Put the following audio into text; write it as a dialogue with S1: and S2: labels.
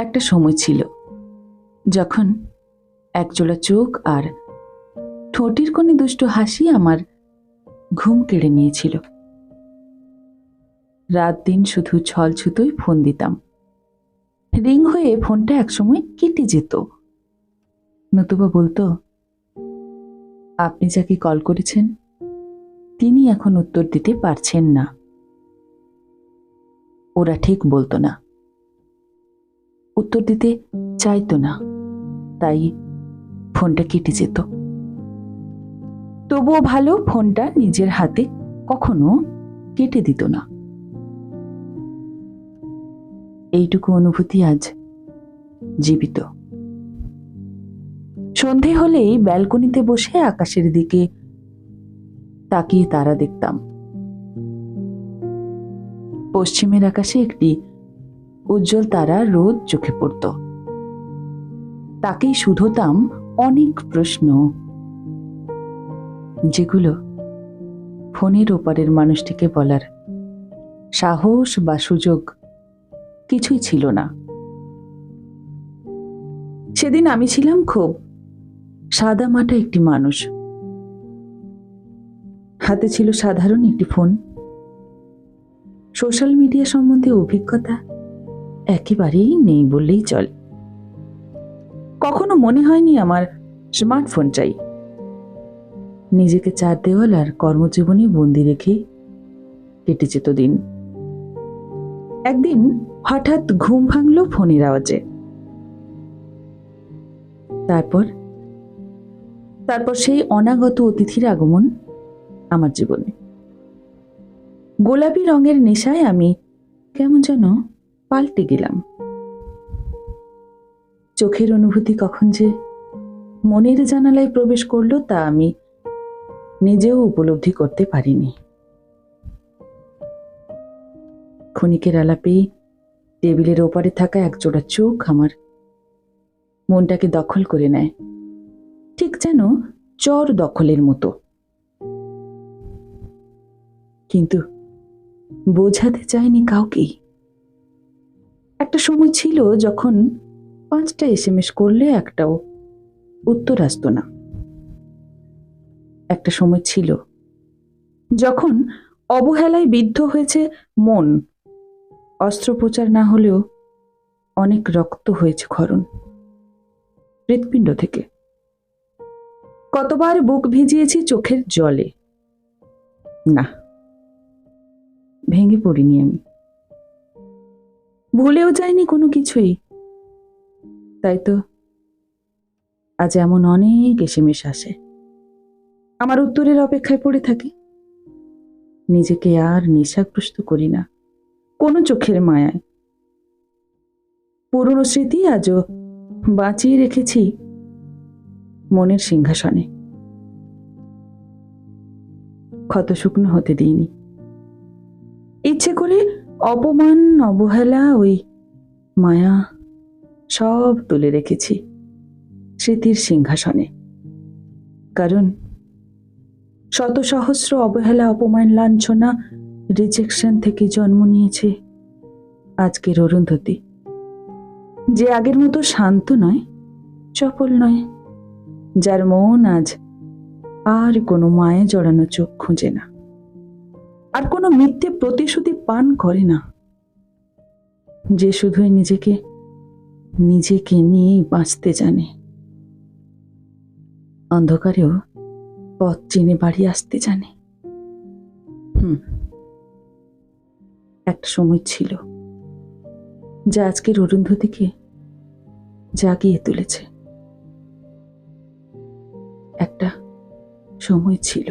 S1: একটা সময় ছিল যখন একজোড়া চোখ আর ঠোঁটের কোণে দুষ্ট হাসি আমার ঘুম কেড়ে নিয়েছিল। রাত দিন শুধু ছলছুতোই ফোন দিতাম। রিং হয়ে ফোনটা একসময় কেটে যেত। নতুবা বলতো, আপনি যাকে কল করেছেন তিনি এখন উত্তর দিতে পারছেন না। ওরা ঠিক বলতো না, উত্তর দিতে চাইতো না, তাই ফোনটা কেটে যেত। তবুও ভালো ফোনটা নিজের হাতে কখনো কেটে দিত না। এইটুকু অনুভূতি আজ জীবিত। সন্ধে হলেই ব্যালকনিতে বসে আকাশের দিকে তাকিয়ে তারা দেখতাম। পশ্চিমের আকাশে একটি উজ্জ্বল তারা রোজ চোখে পড়ত। তাকেই শুধোতাম অনেক প্রশ্ন, যেগুলো ফোনের ওপারের মানুষটিকে বলার সাহস বা সুযোগ কিছুই ছিল না। সেদিন আমি ছিলাম খুব সাদামাটা একটি মানুষ। হাতে ছিল সাধারণ একটি ফোন। সোশ্যাল মিডিয়া সম্বন্ধে অভিজ্ঞতা একেবারেই নেই বললেই চলে। কখনো মনে হয়নি আমার স্মার্টফোন চাই। নিজেকে চার দেওয়াল আর কর্মজীবনে বন্দি রেখে কেটে যেত দিন। একদিন হঠাৎ ঘুম ভাঙল ফোনের আওয়াজে। তারপর সেই অনাগত অতিথির আগমন আমার জীবনে। গোলাপি রঙের নেশায় আমি কেমন যেন পাল্টে গেলাম। চোখের অনুভূতি কখন যে মনের জানালায় প্রবেশ করলো তা আমি নিজেও উপলব্ধি করতে পারিনি। ক্ষণিকের আলাপেই টেবিলের ওপারে থাকা একজোড়া চোখ আমার মনটাকে দখল করে নেয়, ঠিক যেন চর দখলের মতো। কিন্তু বোঝাতে চাইনি কাউকেই। একটা সময় ছিল যখন 5টা SMS করলে একটাও উত্তর আসতো না। একটা সময় ছিল যখন অবহেলায় বিদ্ধ হয়েছে মন। অস্ত্রোপচার না হলেও অনেক রক্ত হয়েছে ক্ষরণ হৃৎপিণ্ড থেকে। কতবার বুক ভিজিয়েছি চোখের জলে। না, ভেঙে পড়িনি আমি, ভুলেও যাইনি কোনো কিছুই। তাই তো আজ এমন অনেক SMS আসে, আমার উত্তরের অপেক্ষায় পড়ে থাকি। নিজেকে আর নেশাগ্রস্ত করি না কোনো চোখের মায়ায়। পুরনো স্মৃতি আজও বাঁচিয়ে রেখেছি মনের সিংহাসনে। ক্ষত শুকনো হতে দিইনি। ইচ্ছে করে অপমান, অবহেলা, ওই মায়া সব তুলে রেখেছি স্মৃতির সিংহাসনে। কারণ শত সহস্র অবহেলা, অপমান, লাঞ্ছনা, রিজেকশন থেকে জন্ম নিয়েছে আজকের অরুন্ধতী, যে আগের মতো শান্ত নয়, চপল নয়, যার মন আজ আর কোনো মায়ে জড়ানো চোখ খুঁজে না, আর কোনো মিথ্যে প্রতিশ্রুতি পান করে না, যে শুধুই নিজেকে নিয়েই বাঁচতে জানে। অন্ধকারেও পথ চিনে বাড়ি আসতে জানে। একটা সময় ছিল যা আজকের অরুন্ধতীকে জাগিয়ে তুলেছে। একটা সময় ছিল।